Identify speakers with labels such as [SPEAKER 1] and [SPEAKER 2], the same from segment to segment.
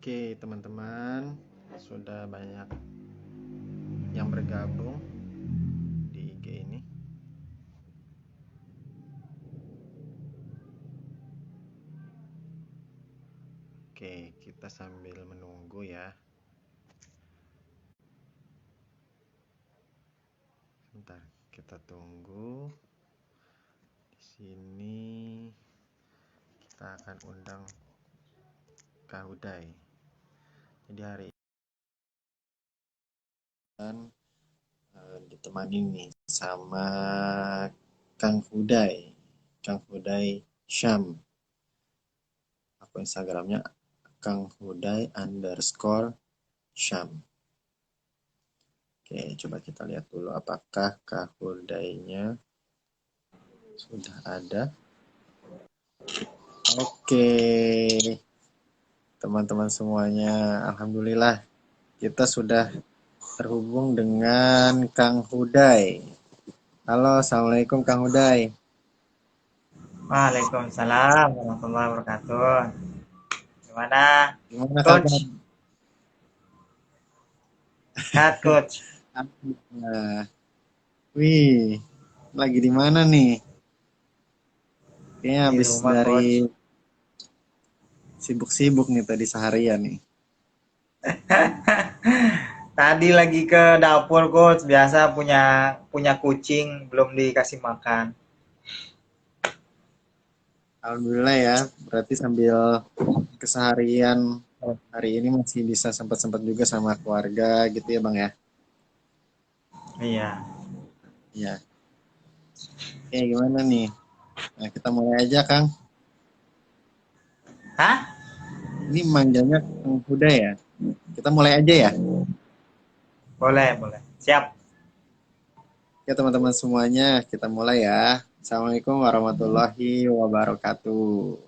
[SPEAKER 1] Oke, teman-teman, sudah banyak yang bergabung di IG ini. Oke, kita sambil menunggu ya. Sebentar, kita tunggu. Di sini kita akan undang Kak Uday. Jadi hari ini ditemani nih sama Kang Huday Syam. Akun Instagramnya Kang Huday_Syam. Oke, coba kita lihat dulu apakah Kak Hudaynya sudah ada. Oke, teman-teman semuanya, alhamdulillah kita sudah terhubung dengan Kang Huday. Halo, assalamualaikum Kang Huday.
[SPEAKER 2] Waalaikumsalam warahmatullahi wabarakatuh. Gimana,
[SPEAKER 1] Gimana kabar?
[SPEAKER 2] Coach? Sehat, Coach.
[SPEAKER 1] Alhamdulillah. Wih, lagi di mana nih? Kayaknya
[SPEAKER 2] Di
[SPEAKER 1] habis
[SPEAKER 2] rumah,
[SPEAKER 1] dari
[SPEAKER 2] Coach.
[SPEAKER 1] sibuk-sibuk nih tadi seharian nih.
[SPEAKER 2] Tadi lagi ke dapur, Coach. Biasa punya punya kucing, belum dikasih makan.
[SPEAKER 1] Alhamdulillah ya, berarti sambil keseharian hari ini masih bisa sempat-sempat juga sama keluarga gitu ya Bang ya.
[SPEAKER 2] Iya.
[SPEAKER 1] Iya. Oke, gimana nih? Nah, kita mulai aja Kang.
[SPEAKER 2] Hah?
[SPEAKER 1] Ini manggilnya Kang Huda ya. Kita mulai aja ya.
[SPEAKER 2] Boleh, boleh. Siap.
[SPEAKER 1] Ya teman-teman semuanya, kita mulai ya. Assalamualaikum warahmatullahi wabarakatuh.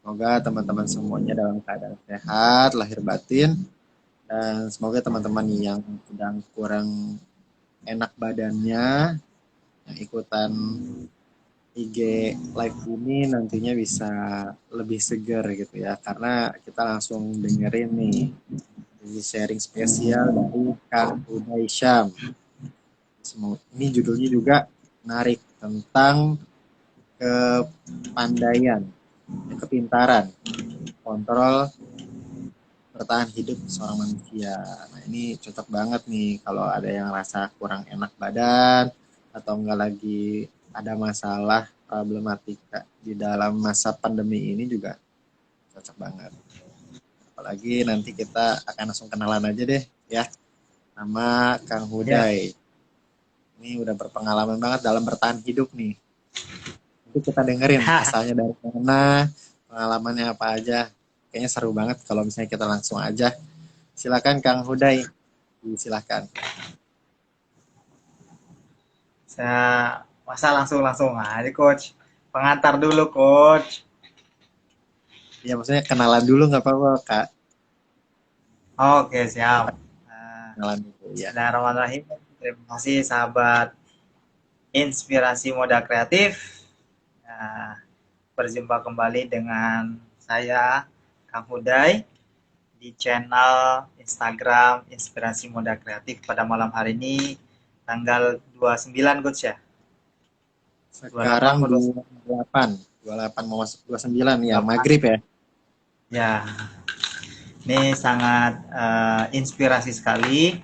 [SPEAKER 1] Semoga teman-teman semuanya dalam keadaan sehat, lahir batin, dan semoga teman-teman yang sedang kurang enak badannya, yang ikutan IG live ini nantinya bisa lebih segar gitu ya, karena kita langsung dengerin nih ini sharing spesial dari Kang Uday Syam. Ini judulnya juga menarik tentang kepandaian, kepintaran, kontrol bertahan hidup seorang manusia. Nah ini cocok banget nih kalau ada yang rasa kurang enak badan atau enggak lagi ada masalah problematika di dalam masa pandemi ini juga cocok banget. Apalagi nanti kita akan langsung kenalan aja deh ya sama Kang
[SPEAKER 2] Ya.
[SPEAKER 1] Huday. Ini udah berpengalaman banget dalam bertahan hidup nih. Nanti kita dengerin asalnya dari mana, pengalamannya apa aja. Kayaknya seru banget kalau misalnya kita langsung aja. Silakan Kang Huday, silakan.
[SPEAKER 2] Saya masa langsung aja, Coach. Pengantar dulu, Coach.
[SPEAKER 1] Ya maksudnya kenalan dulu nggak apa-apa Kak.
[SPEAKER 2] Oke, siap.
[SPEAKER 1] Kenalan dulu ya.
[SPEAKER 2] Bismillahirrahmanirrahim. Terima kasih, sahabat Inspirasi Moda Kreatif. Nah, berjumpa kembali dengan saya, Kang Huday, di channel Instagram Inspirasi Moda Kreatif pada malam hari ini, tanggal 29, Coach ya? 28
[SPEAKER 1] Sekarang
[SPEAKER 2] atau
[SPEAKER 1] 28 mau masuk 29 ya
[SPEAKER 2] 28?
[SPEAKER 1] maghrib ya.
[SPEAKER 2] Ya, ini sangat inspirasi sekali.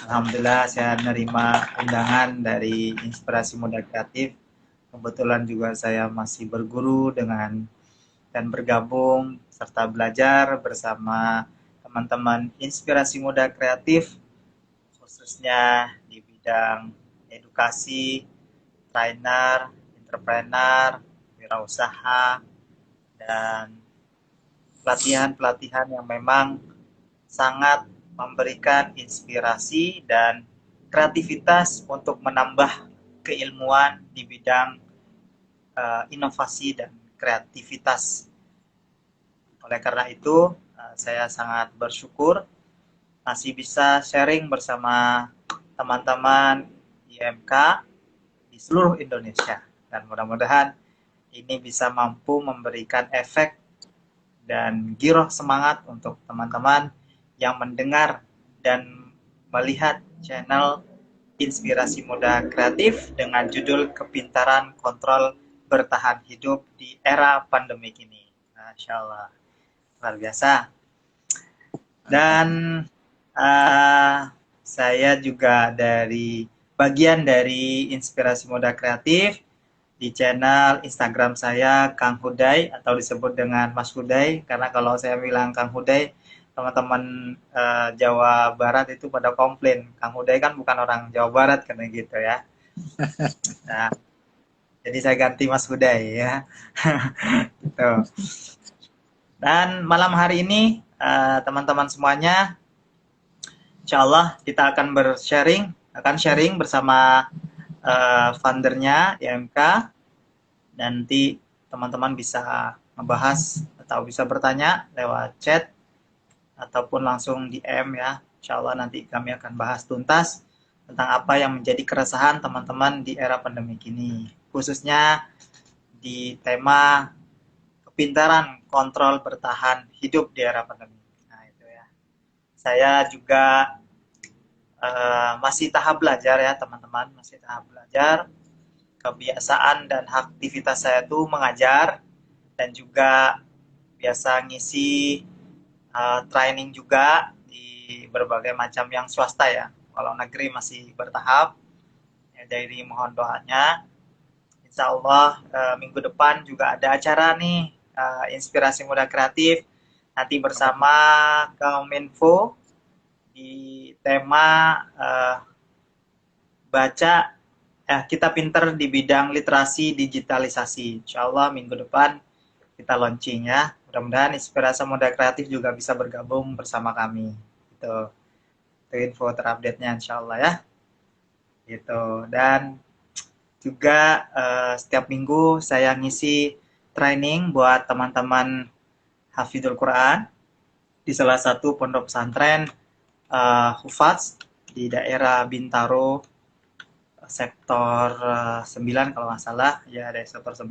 [SPEAKER 2] Alhamdulillah saya menerima undangan dari Inspirasi Moda Kreatif. Kebetulan juga saya masih berguru dengan dan bergabung serta belajar bersama teman-teman Inspirasi Muda Kreatif, khususnya di bidang edukasi, trainer, entrepreneur, wirausaha, dan pelatihan-pelatihan yang memang sangat memberikan inspirasi dan kreativitas untuk menambah keilmuan di bidang inovasi dan kreativitas. Oleh karena itu, saya sangat bersyukur masih bisa sharing bersama teman-teman IMK di seluruh Indonesia. Dan mudah-mudahan ini bisa mampu memberikan efek dan giroh semangat untuk teman-teman yang mendengar dan melihat channel Inspirasi Muda Kreatif dengan judul Kepintaran Kontrol Bertahan Hidup di Era Pandemi ini. Masya Allah, luar biasa.
[SPEAKER 1] Mantap.
[SPEAKER 2] Dan uh, saya juga dari bagian dari Inspirasi Muda Kreatif di channel Instagram saya Kang Huday atau disebut dengan Mas Huday, karena kalau saya bilang Kang Huday, teman-teman Jawa Barat itu pada komplain Kang Huday kan bukan orang Jawa Barat karena gitu ya. Nah, jadi saya ganti Mas Huday ya. Gitu. Dan malam hari ini teman-teman semuanya, insya Allah kita akan sharing bersama foundernya IMK. Dan nanti teman-teman bisa membahas atau bisa bertanya lewat chat ataupun langsung DM ya. Insya Allah nanti kami akan bahas tuntas tentang apa yang menjadi keresahan teman-teman di era pandemi ini. Khususnya di tema kepintaran kontrol bertahan hidup di era pandemi. Nah itu ya. Saya juga masih tahap belajar ya teman-teman, masih tahap belajar. Kebiasaan dan aktivitas saya tuh mengajar dan juga biasa ngisi training juga di berbagai macam yang swasta ya. Kalau negeri masih bertahap, ya dari mohon doanya. Insya Allah minggu depan juga ada acara nih, Inspirasi Muda Kreatif, nanti bersama Kominfo di tema baca kita pinter di bidang literasi digitalisasi. Insya Allah minggu depan kita launching ya. Mudah-mudahan Inspirasi Muda Kreatif juga bisa bergabung bersama kami. Itu info terupdate-nya insya Allah ya. Gitu. Dan juga setiap minggu saya ngisi training buat teman-teman Hafidul Quran di salah satu pondok pesantren Hufaz di daerah Bintaro sektor 9 kalau nggak salah ya, ada sektor 9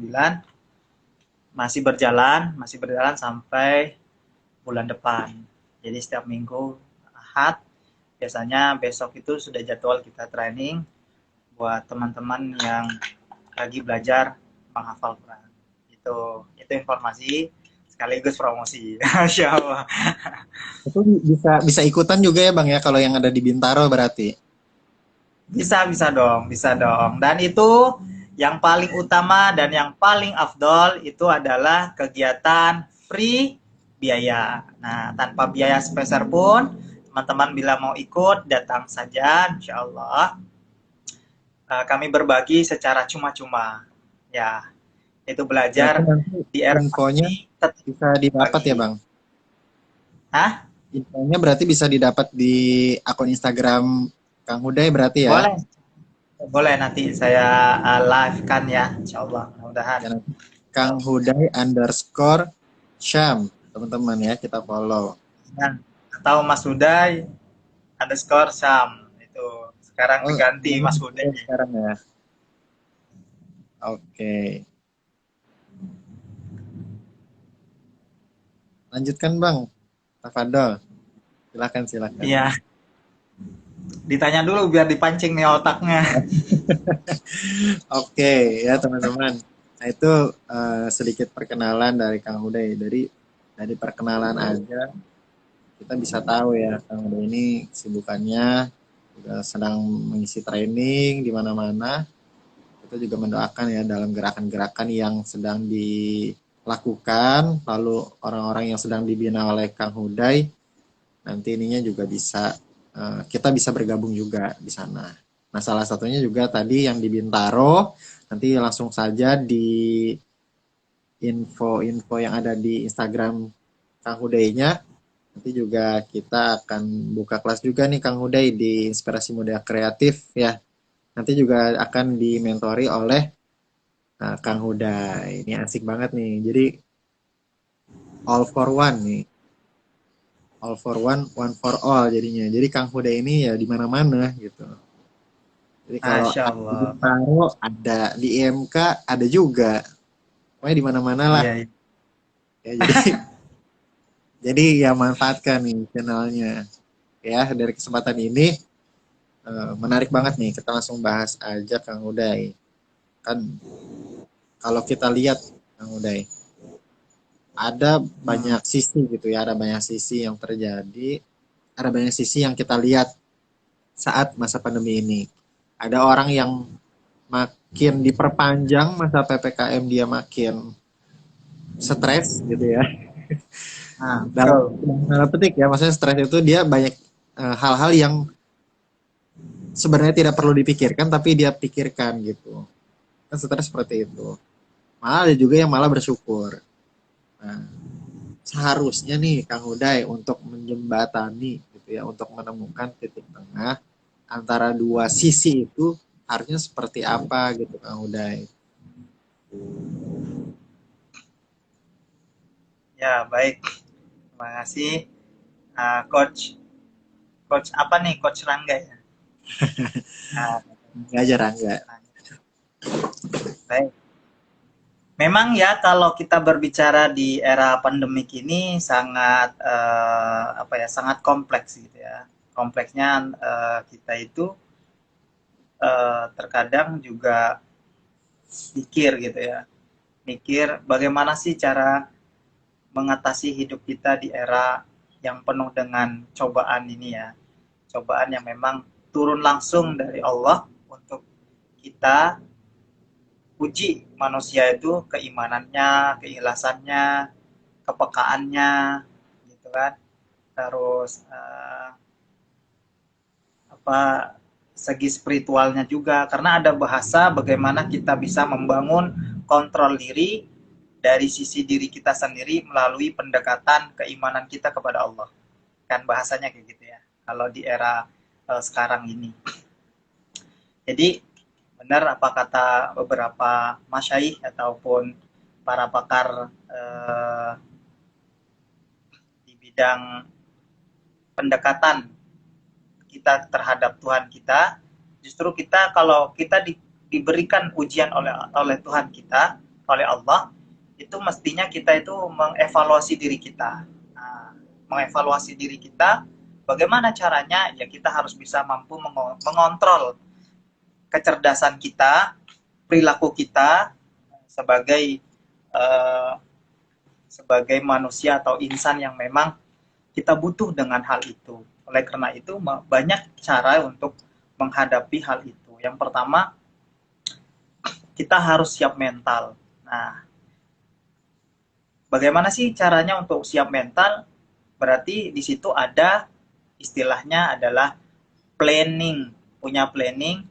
[SPEAKER 2] masih berjalan sampai bulan depan. Jadi setiap minggu Ahad biasanya besok itu sudah jadwal kita training buat teman-teman yang lagi belajar menghafal Quran. Itu informasi sekaligus promosi. Masya Allah.
[SPEAKER 1] Itu bisa bisa ikutan juga ya Bang ya kalau yang ada di Bintaro berarti.
[SPEAKER 2] Bisa dong, bisa dong. Dan itu yang paling utama dan yang paling afdol itu adalah kegiatan free biaya. Nah, tanpa biaya sepeser pun, teman-teman bila mau ikut, datang saja, insya Allah. Kami berbagi secara cuma-cuma. Ya, itu
[SPEAKER 1] Berarti
[SPEAKER 2] belajar
[SPEAKER 1] nanti
[SPEAKER 2] di era
[SPEAKER 1] infonya
[SPEAKER 2] pandemi tetap
[SPEAKER 1] bisa didapat ya
[SPEAKER 2] bagi.
[SPEAKER 1] Bang.
[SPEAKER 2] Hah?
[SPEAKER 1] Infonya berarti bisa didapat di akun Instagram Kang Huday berarti ya.
[SPEAKER 2] Boleh. Boleh nanti saya live kan ya, insya Allah. Mudah-mudahan.
[SPEAKER 1] Ya, nanti Kang Huday underscore Syam. Teman-teman ya, kita follow.
[SPEAKER 2] Nah, atau Mas Huday underscore Sam itu sekarang
[SPEAKER 1] Oh,
[SPEAKER 2] diganti
[SPEAKER 1] namanya
[SPEAKER 2] Mas Huday.
[SPEAKER 1] sekarang ya. Oke. Lanjutkan Bang. Tafadol. Silakan.
[SPEAKER 2] Iya, ditanya dulu biar dipancing nih otaknya.
[SPEAKER 1] Oke, ya teman-teman. Nah itu sedikit perkenalan dari Kang Huday. Dari perkenalan aja kita bisa tahu ya Kang Huday ini kesibukannya juga sedang mengisi training di mana-mana. Kita juga mendoakan ya dalam gerakan-gerakan yang sedang dilakukan, lalu orang-orang yang sedang dibina oleh Kang Huday, nanti ininya juga bisa kita bisa bergabung juga di sana. Nah, salah satunya juga tadi yang di Bintaro, nanti langsung saja di info-info yang ada di Instagram Kang Huday-nya. Nanti juga kita akan buka kelas juga nih Kang Huday di Inspirasi Muda Kreatif ya. Nanti juga akan dimentori oleh Kang Huday. Ini asik banget nih. Jadi all for one nih. All for one for all jadinya. Jadi Kang Huday ini ya di mana-mana gitu. Jadi kalau
[SPEAKER 2] Masya
[SPEAKER 1] di
[SPEAKER 2] Allah.
[SPEAKER 1] Bintaro ada, di IMK ada juga. Pokoknya di mana-mana lah.
[SPEAKER 2] Iya, iya.
[SPEAKER 1] Ya, jadi Jadi ya manfaatkan nih channelnya. Ya, dari kesempatan ini menarik banget nih. Kita langsung bahas aja Kang Uday. Kan kalau kita lihat Kang Uday, ada
[SPEAKER 2] Hmm.
[SPEAKER 1] banyak sisi gitu ya, ada banyak sisi yang terjadi, ada banyak sisi yang kita lihat saat masa pandemi ini. Ada orang yang makin diperpanjang masa PPKM, dia makin stres gitu ya.
[SPEAKER 2] Nah,
[SPEAKER 1] Dalam
[SPEAKER 2] betul.
[SPEAKER 1] dalam petik ya, maksudnya stres itu dia banyak hal-hal yang sebenarnya tidak perlu dipikirkan tapi dia pikirkan gitu. Kan stres seperti itu. Malah ada juga yang malah bersyukur. Nah, seharusnya nih Kang Uday untuk menjembatani gitu ya, untuk menemukan titik tengah antara dua sisi itu harusnya seperti apa gitu Kang Uday.
[SPEAKER 2] Ya, baik. Terima kasih, Coach. Coach apa nih? Coach Rangga ya? Ah,
[SPEAKER 1] Enggak aja Rangga.
[SPEAKER 2] baik. Memang ya kalau kita berbicara di era pandemik ini sangat apa ya, sangat kompleks gitu ya. Kompleksnya kita itu terkadang juga mikir gitu ya. Mikir bagaimana sih cara mengatasi hidup kita di era yang penuh dengan cobaan ini ya. Cobaan yang memang turun langsung dari Allah untuk kita uji manusia itu keimanannya, keikhlasannya, kepekaannya, gitu kan. Terus apa segi spiritualnya juga, karena ada bahasa bagaimana kita bisa membangun kontrol diri dari sisi diri kita sendiri melalui pendekatan keimanan kita kepada Allah. Kan bahasanya kayak gitu ya. Kalau di era sekarang ini. Jadi benar apa kata beberapa masyaikh ataupun para pakar di bidang pendekatan kita terhadap Tuhan kita, justru kita kalau kita diberikan ujian oleh Tuhan kita, oleh Allah, itu mestinya kita itu mengevaluasi diri kita. Nah, mengevaluasi diri kita, bagaimana caranya? Ya kita harus bisa mampu mengontrol kecerdasan kita, perilaku kita sebagai eh, sebagai manusia atau insan yang memang kita butuh dengan hal itu. Oleh karena itu, banyak cara untuk menghadapi hal itu. Yang pertama, kita harus siap mental. Nah, bagaimana sih caranya untuk siap mental? Berarti di situ ada istilahnya adalah planning, punya planning,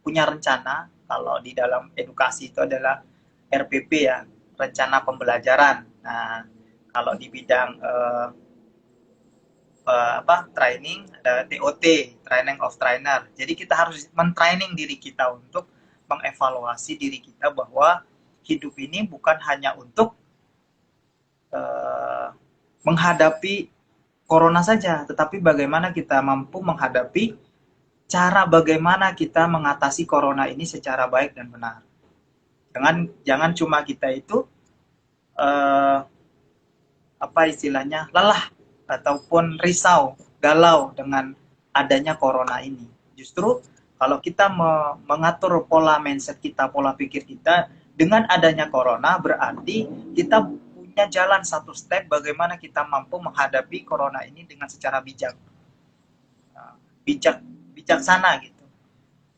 [SPEAKER 2] punya rencana. Kalau di dalam edukasi itu adalah RPP ya, rencana pembelajaran. Nah, kalau di bidang training ada TOT, training of trainer. Jadi kita harus mentraining diri kita untuk mengevaluasi diri kita bahwa hidup ini bukan hanya untuk uh, menghadapi corona saja, tetapi bagaimana kita mampu menghadapi cara bagaimana kita mengatasi corona ini secara baik dan benar. Jangan cuma kita itu uh, apa istilahnya lelah ataupun risau, galau dengan adanya corona ini. Justru kalau kita mengatur pola mindset kita, pola pikir kita dengan adanya corona, berarti kita punya jalan satu step bagaimana kita mampu menghadapi corona ini dengan secara bijak, bijak bijaksana gitu.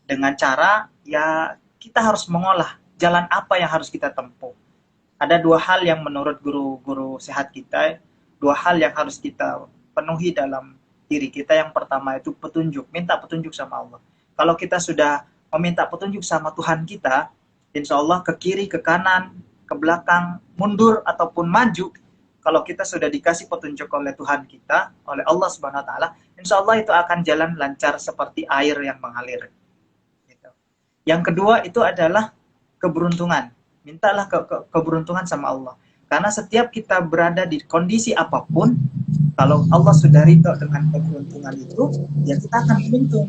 [SPEAKER 2] Dengan cara ya kita harus mengolah jalan apa yang harus kita tempuh. Ada dua hal yang menurut guru-guru sehat kita, dua hal yang harus kita penuhi dalam diri kita. Yang pertama itu petunjuk, minta petunjuk sama Allah. Kalau kita sudah meminta petunjuk sama Tuhan kita, insya Allah ke kiri, ke kanan, ke belakang, mundur ataupun maju, kalau kita sudah dikasih petunjuk oleh Tuhan kita, oleh Allah Subhanahu Wa Taala, insya Allah itu akan jalan lancar seperti air yang mengalir. Gitu. Yang kedua itu adalah keberuntungan. Mintalah keberuntungan sama Allah. Karena setiap kita berada di kondisi apapun, kalau Allah sudah ridho dengan keberuntungan itu, ya kita akan beruntung.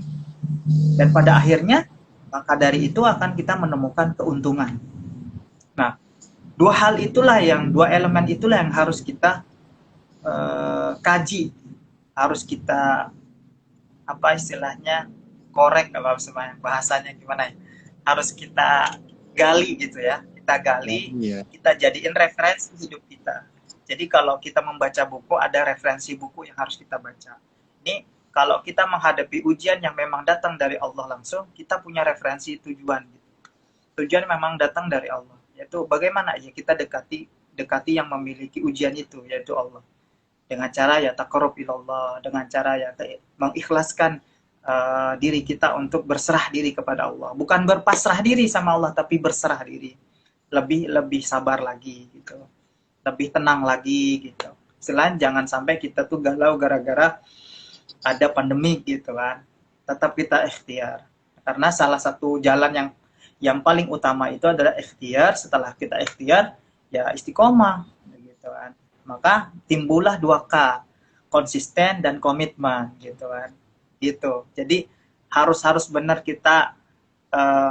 [SPEAKER 2] Dan pada akhirnya, maka dari itu akan kita menemukan keuntungan. Nah, dua elemen itulah yang harus kita kaji, harus kita apa istilahnya, korek apa semuanya bahasanya gimana ya, harus kita gali gitu ya, kita gali,
[SPEAKER 1] Iya.
[SPEAKER 2] kita jadiin referensi hidup kita. Jadi kalau kita membaca buku, ada referensi buku yang harus kita baca. Ini kalau kita menghadapi ujian yang memang datang dari Allah langsung, kita punya referensi tujuan gitu. Tujuan memang datang dari Allah, yaitu bagaimana ya kita dekati yang memiliki ujian itu, yaitu Allah, dengan cara ya taqarrub ilallah, dengan cara ya mengikhlaskan diri kita untuk berserah diri kepada Allah, bukan berpasrah diri sama Allah tapi berserah diri, lebih lebih sabar lagi gitu, lebih tenang lagi gitu. Selain jangan sampai kita tuh galau gara-gara ada pandemi gitu kan, tetap kita ikhtiar, karena salah satu jalan yang paling utama itu adalah ikhtiar. Setelah kita ikhtiar ya istiqomah gitu kan, maka timbullah 2K, konsisten dan komitmen gitu kan, gitu. Jadi harus benar kita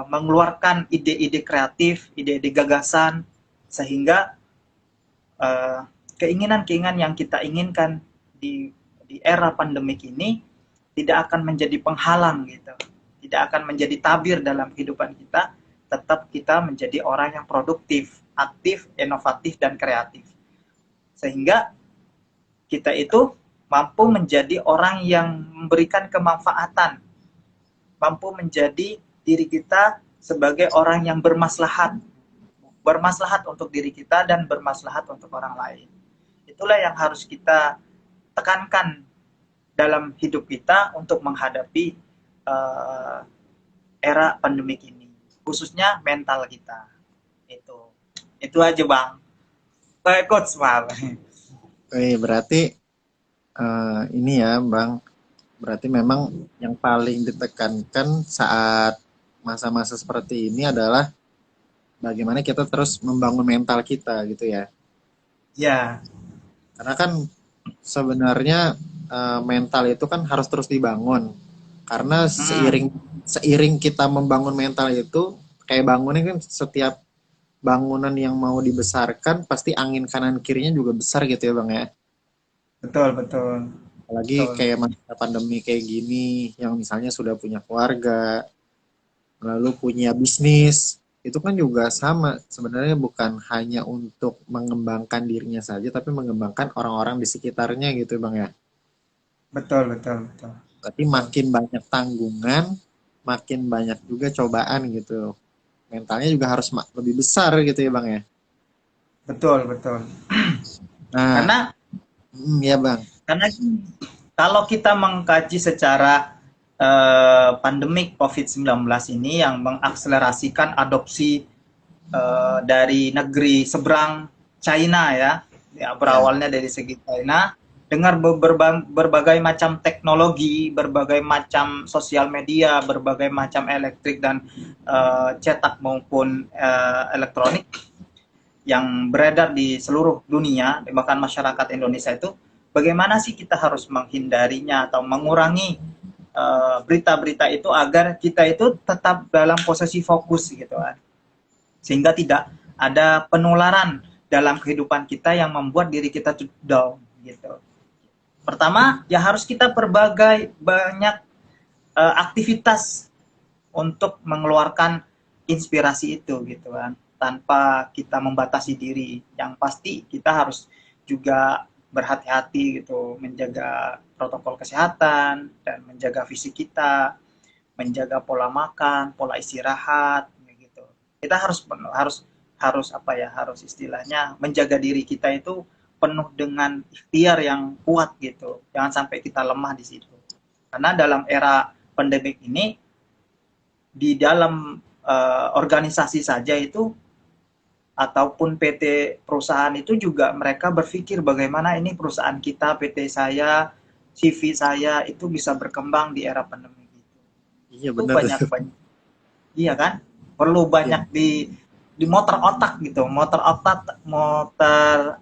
[SPEAKER 2] mengeluarkan ide-ide kreatif, ide-ide gagasan, sehingga keinginan-keinginan yang kita inginkan di era pandemik ini tidak akan menjadi penghalang gitu, tidak akan menjadi tabir dalam kehidupan kita. Tetap kita menjadi orang yang produktif, aktif, inovatif, dan kreatif, sehingga kita itu mampu menjadi orang yang memberikan kemanfaatan, mampu menjadi diri kita sebagai orang yang bermaslahat, bermaslahat untuk diri kita dan bermaslahat untuk orang lain. Itulah yang harus kita tekankan dalam hidup kita untuk menghadapi era pandemik ini, khususnya mental kita. Itu aja bang. Coach maaf.
[SPEAKER 1] Berarti ini ya Bang, berarti memang yang paling ditekankan saat masa-masa seperti ini adalah bagaimana kita terus membangun mental kita gitu ya.
[SPEAKER 2] Ya,
[SPEAKER 1] Karena kan sebenarnya mental itu kan harus terus dibangun. Karena seiring kita membangun mental itu, kayak bangunnya kan setiap bangunan yang mau dibesarkan pasti angin kanan kirinya juga besar gitu ya Bang ya.
[SPEAKER 2] betul betul
[SPEAKER 1] Apalagi
[SPEAKER 2] betul.
[SPEAKER 1] kayak masa pandemi kayak gini, yang misalnya sudah punya keluarga, lalu punya bisnis, itu kan juga sama. Sebenarnya bukan hanya untuk mengembangkan dirinya saja, tapi mengembangkan orang-orang di sekitarnya gitu Bang ya.
[SPEAKER 2] Betul, betul, betul.
[SPEAKER 1] Berarti
[SPEAKER 2] Betul.
[SPEAKER 1] makin banyak tanggungan, makin banyak juga cobaan gitu. Mentalnya juga harus lebih besar gitu ya Bang ya.
[SPEAKER 2] Betul, betul.
[SPEAKER 1] Nah,
[SPEAKER 2] Karena
[SPEAKER 1] ya Bang.
[SPEAKER 2] karena kalau kita mengkaji secara pandemik COVID-19 ini yang mengakselerasikan adopsi dari negeri seberang China ya. Ya,
[SPEAKER 1] Ya,
[SPEAKER 2] berawalnya dari segi China dengan berbagai macam teknologi, berbagai macam sosial media, berbagai macam elektrik dan cetak maupun elektronik yang beredar di seluruh dunia, bahkan masyarakat Indonesia itu, bagaimana sih kita harus menghindarinya atau mengurangi berita-berita itu agar kita itu tetap dalam posisi fokus gitu kan, sehingga tidak ada penularan dalam kehidupan kita yang membuat diri kita down gitu. Pertama, ya harus kita berbagai banyak aktivitas untuk mengeluarkan inspirasi itu gitu kan, tanpa kita membatasi diri. Yang pasti kita harus juga berhati-hati gitu, menjaga protokol kesehatan dan menjaga fisik kita, menjaga pola makan, pola istirahat gitu. Kita harus harus apa ya, harus istilahnya menjaga diri kita itu penuh dengan ikhtiar yang kuat gitu. Jangan sampai kita lemah di situ. Karena dalam era pandemik ini, di dalam organisasi saja itu ataupun PT perusahaan itu juga mereka berpikir bagaimana ini perusahaan kita, PT saya, CV saya itu bisa berkembang di era pandemi gitu.
[SPEAKER 1] iya
[SPEAKER 2] Itu
[SPEAKER 1] benar.
[SPEAKER 2] banyak iya kan? Perlu
[SPEAKER 1] Iya,
[SPEAKER 2] banyak di motor otak gitu, motor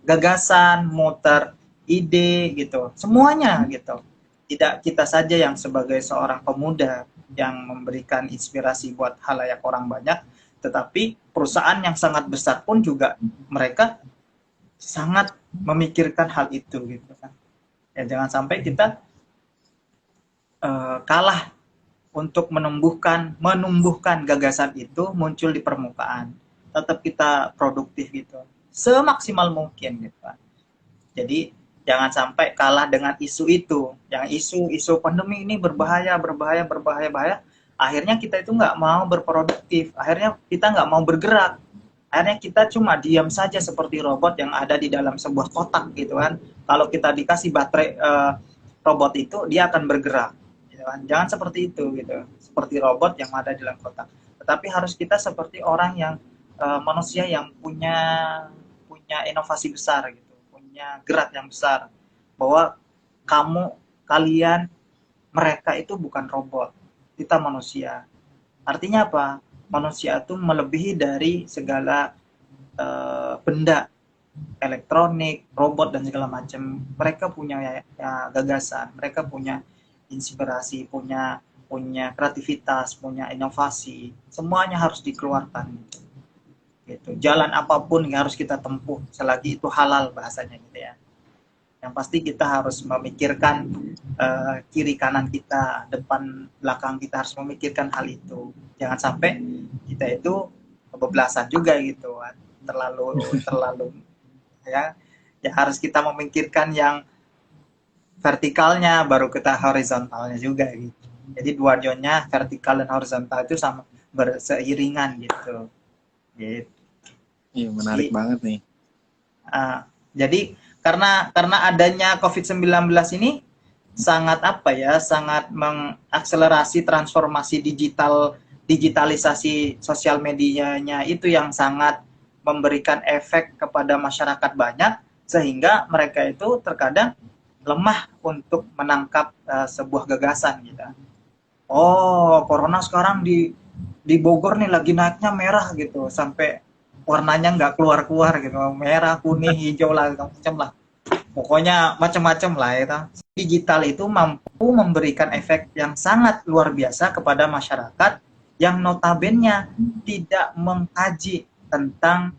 [SPEAKER 2] gagasan, motor ide gitu. Semuanya gitu. Tidak kita saja yang sebagai seorang pemuda yang memberikan inspirasi buat halayak orang banyak, tetapi perusahaan yang sangat besar pun juga mereka sangat memikirkan hal itu gitu kan. Ya jangan sampai kita kalah untuk menumbuhkan gagasan itu muncul di permukaan. Tetap kita produktif gitu, semaksimal mungkin gitu kan. Jadi jangan sampai kalah dengan isu itu, yang isu pandemi ini berbahaya, berbahaya, berbahaya, bahaya. Akhirnya kita itu nggak mau berproduktif, akhirnya kita nggak mau bergerak, akhirnya kita cuma diam saja seperti robot yang ada di dalam sebuah kotak gitu kan. Kalau kita dikasih baterai robot itu, dia akan bergerak gitu kan. Jangan seperti itu gitu, seperti robot yang ada di dalam kotak, tetapi harus kita seperti orang yang manusia yang punya punya inovasi besar gitu, punya gerak yang besar, bahwa kalian, mereka itu bukan robot, kita manusia. Artinya apa? Manusia itu melebihi dari segala benda elektronik, robot dan segala macam. Mereka punya ya, gagasan, mereka punya inspirasi, punya punya kreativitas, punya inovasi. Semuanya harus dikeluarkan. Gitu. Jalan apapun yang harus kita tempuh selagi itu halal bahasanya gitu ya. Yang pasti kita harus memikirkan kiri kanan kita, depan belakang kita, harus memikirkan hal itu. Jangan sampai kita itu kebablasan juga gitu kan. Terlalu ya. Ya harus kita memikirkan yang vertikalnya baru kita horizontalnya juga gitu. Jadi dua zonnya vertikal dan horizontal itu sama berseiringan gitu. Gitu.
[SPEAKER 1] Iya, menarik
[SPEAKER 2] Jadi
[SPEAKER 1] banget nih.
[SPEAKER 2] jadi karena adanya COVID-19 ini sangat apa ya, sangat mengakselerasi transformasi digitalisasi sosial medianya itu yang sangat memberikan efek kepada masyarakat banyak, sehingga mereka itu terkadang lemah untuk menangkap sebuah gagasan gitu. Oh, corona sekarang di Bogor nih lagi naiknya merah gitu, sampai warnanya nggak keluar-keluar gitu, merah, kuning, hijau lah, macam lah. Pokoknya macam-macam lah ya. Digital itu mampu memberikan efek yang sangat luar biasa kepada masyarakat yang notabene tidak mengkaji tentang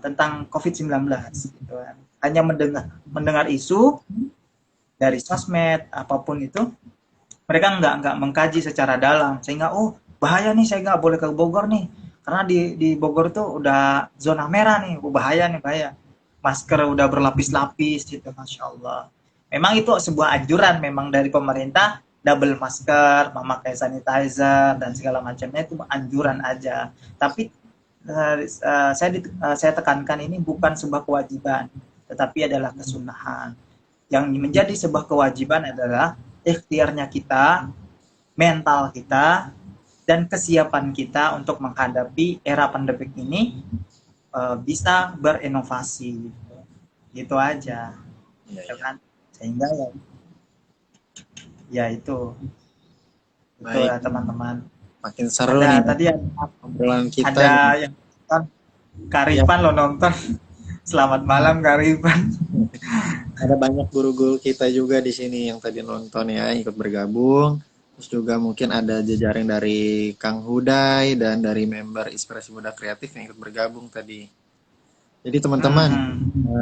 [SPEAKER 2] tentang COVID-19 gitu kan. Hanya mendengar isu dari sosmed apapun itu, mereka nggak mengkaji secara dalam, sehingga oh bahaya nih, saya nggak boleh ke Bogor nih karena di Bogor tuh udah zona merah nih, oh, bahaya nih, bahaya. Masker udah berlapis-lapis gitu, masya Allah. Memang itu sebuah anjuran memang dari pemerintah, double masker, memakai sanitizer dan segala macamnya itu anjuran aja. Tapi saya tekankan ini bukan sebuah kewajiban, tetapi adalah kesunahan. Yang menjadi sebuah kewajiban adalah ikhtiarnya kita, mental kita, dan kesiapan kita untuk menghadapi era pandemik ini bisa berinovasi. Gitu aja.
[SPEAKER 1] Iya,
[SPEAKER 2] Ya
[SPEAKER 1] iya.
[SPEAKER 2] kan? Sehingga ya itu
[SPEAKER 1] Baik,
[SPEAKER 2] ya teman-teman.
[SPEAKER 1] makin seru
[SPEAKER 2] Ada
[SPEAKER 1] nih
[SPEAKER 2] tadi
[SPEAKER 1] obrolan kita
[SPEAKER 2] ada
[SPEAKER 1] nih.
[SPEAKER 2] yang nonton,
[SPEAKER 1] Ya,
[SPEAKER 2] Karipan lo nonton. Selamat malam Karipan.
[SPEAKER 1] ada banyak guru-guru kita juga di sini yang tadi nonton ya, ikut bergabung. Terus juga mungkin ada jejaring dari Kang Huday dan dari member Inspirasi Muda Kreatif yang ikut bergabung tadi. Jadi teman-teman,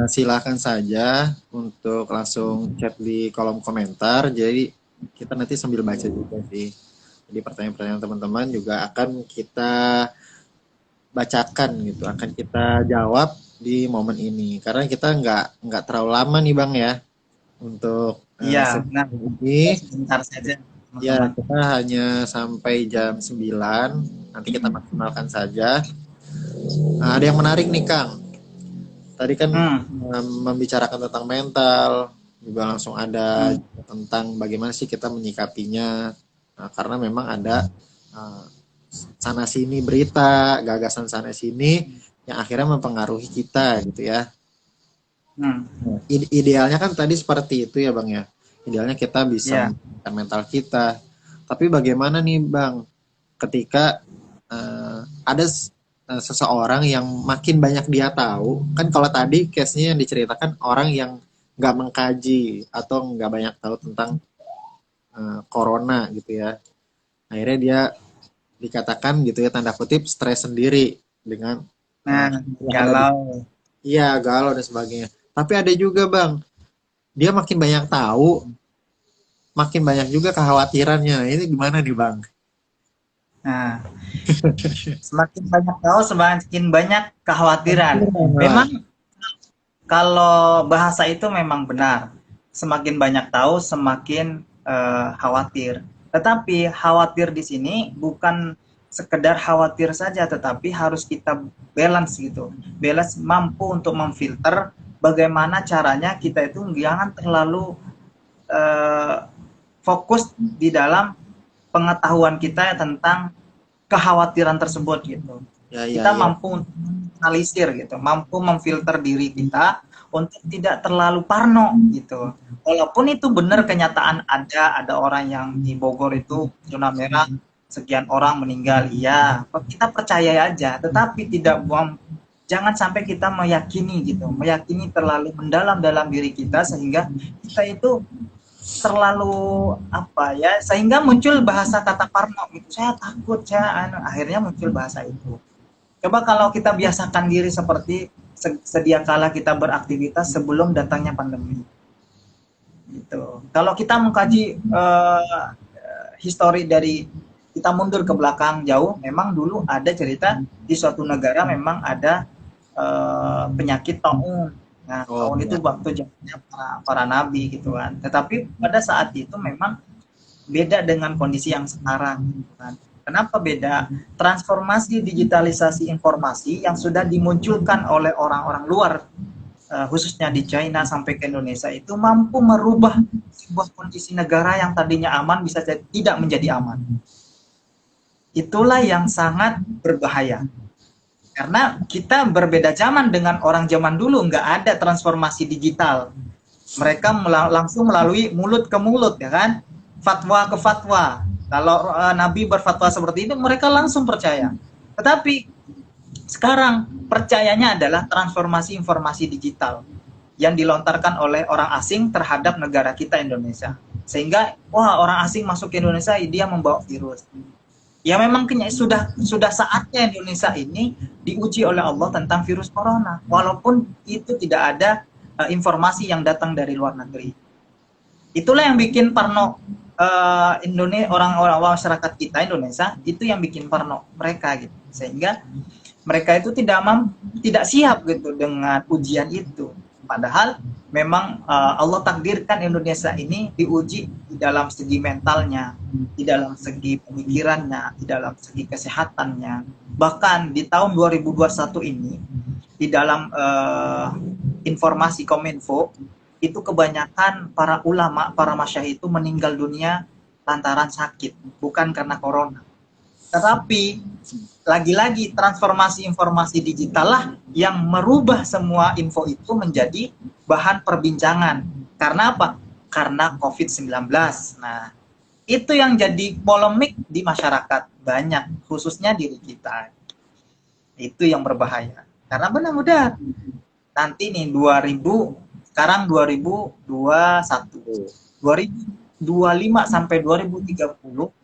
[SPEAKER 1] silakan saja untuk langsung chat di kolom komentar. Jadi kita nanti sambil baca juga sih. Jadi pertanyaan-pertanyaan teman-teman juga akan kita bacakan gitu, akan kita jawab di momen ini. Karena kita nggak terlalu lama nih Bang ya untuk
[SPEAKER 2] Iya,
[SPEAKER 1] sesi
[SPEAKER 2] nah
[SPEAKER 1] ini.
[SPEAKER 2] sebentar saja
[SPEAKER 1] Ya,
[SPEAKER 2] teman-teman.
[SPEAKER 1] kita hanya sampai jam 9. Nanti kita maksimalkan saja. Nah, ada yang menarik nih Kang. Tadi kan membicarakan tentang mental, juga langsung ada tentang bagaimana sih kita menyikapinya. Nah, karena memang ada uh, sana sini berita, gagasan sana sini yang akhirnya mempengaruhi kita gitu ya. Nah, idealnya kan tadi seperti itu ya Bang ya. Idealnya kita bisa
[SPEAKER 2] Ya,
[SPEAKER 1] menenangkan mental kita. Tapi bagaimana nih Bang ketika ada seseorang yang makin banyak dia tahu, kan kalau tadi case-nya yang diceritakan orang yang nggak mengkaji atau nggak banyak tahu tentang corona gitu ya, akhirnya dia dikatakan gitu ya tanda kutip stres sendiri dengan
[SPEAKER 2] nah
[SPEAKER 1] yang ada di
[SPEAKER 2] galau.
[SPEAKER 1] iya galau dan sebagainya. Tapi ada juga Bang, dia makin banyak tahu, makin banyak juga kekhawatirannya. Nah, ini gimana nih Bang?
[SPEAKER 2] Nah, semakin banyak tahu, semakin banyak kekhawatiran.
[SPEAKER 1] Nah,
[SPEAKER 2] Memang kalau bahasa itu memang benar. Semakin banyak tahu, semakin khawatir. Tetapi khawatir di sini bukan sekedar khawatir saja, tetapi harus kita balance gitu. Balance, mampu untuk memfilter bagaimana caranya kita itu jangan terlalu eh, fokus di dalam pengetahuan kita tentang kekhawatiran tersebut gitu.
[SPEAKER 1] ya ya
[SPEAKER 2] Kita
[SPEAKER 1] ya.
[SPEAKER 2] mampu analisir gitu, mampu memfilter diri kita untuk tidak terlalu parno gitu. Walaupun itu benar kenyataan ada orang yang di Bogor itu zona merah, sekian orang meninggal, iya, kita percaya aja, tetapi tidak jangan sampai kita meyakini gitu, meyakini terlalu mendalam dalam diri kita sehingga kita itu terlalu apa ya, sehingga muncul bahasa kata parno gitu. Saya takut, akhirnya muncul bahasa itu. Coba kalau kita biasakan diri seperti sedia kala kita beraktivitas sebelum datangnya pandemi. Gitu. Kalau kita mengkaji histori dari kita mundur ke belakang jauh, memang dulu ada cerita di suatu negara memang ada penyakit taun. Nah,
[SPEAKER 1] Oh
[SPEAKER 2] taun itu
[SPEAKER 1] ya.
[SPEAKER 2] waktu zamannya para nabi gitu kan. Tetapi pada saat itu memang beda dengan kondisi yang sekarang gitu kan. Kenapa beda? Transformasi digitalisasi informasi yang sudah dimunculkan oleh orang-orang luar, khususnya di China sampai ke Indonesia, itu mampu merubah sebuah kondisi negara yang tadinya aman bisa tidak menjadi aman. Itulah yang sangat berbahaya. Karena kita berbeda zaman dengan orang zaman dulu, nggak ada transformasi digital. Mereka langsung melalui mulut ke mulut, ya kan? Fatwa ke fatwa. Kalau Nabi berfatwa seperti itu, mereka langsung percaya. Tetapi sekarang percayanya adalah transformasi informasi digital yang dilontarkan oleh orang asing terhadap negara kita Indonesia. Sehingga, wah, orang asing masuk ke Indonesia, dia membawa virus. Ya memang sudah saatnya Indonesia ini diuji oleh Allah tentang virus corona, walaupun itu tidak ada informasi yang datang dari luar negeri. Itulah yang bikin parno Indonesia, orang-orang masyarakat kita Indonesia itu yang bikin parno mereka gitu, sehingga mereka itu tidak siap gitu dengan ujian itu. Padahal memang Allah takdirkan Indonesia ini diuji di dalam segi mentalnya, di dalam segi pemikirannya, di dalam segi kesehatannya. Bahkan di tahun 2021 ini, di dalam informasi Kominfo, itu kebanyakan para ulama, para masyayikh itu meninggal dunia lantaran sakit, bukan karena corona. Tetapi lagi-lagi transformasi informasi digital lah yang merubah semua info itu menjadi bahan perbincangan. Karena apa? Karena COVID-19. Nah, itu yang jadi polemik di masyarakat banyak, khususnya diri kita. Itu yang berbahaya. Karena benar-benar nanti nih 2000, sekarang 2021, 2025 sampai 2030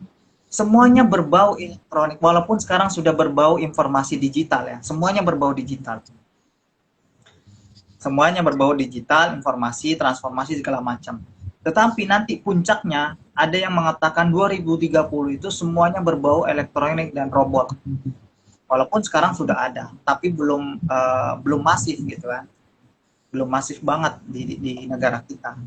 [SPEAKER 2] semuanya berbau elektronik, walaupun sekarang sudah berbau informasi digital ya, semuanya berbau digital. Semuanya berbau digital, informasi, transformasi segala macam. Tetapi nanti puncaknya ada yang mengatakan 2030 itu semuanya berbau elektronik dan robot. Walaupun sekarang sudah ada, tapi belum masif gitu kan. Belum masif banget di negara kita.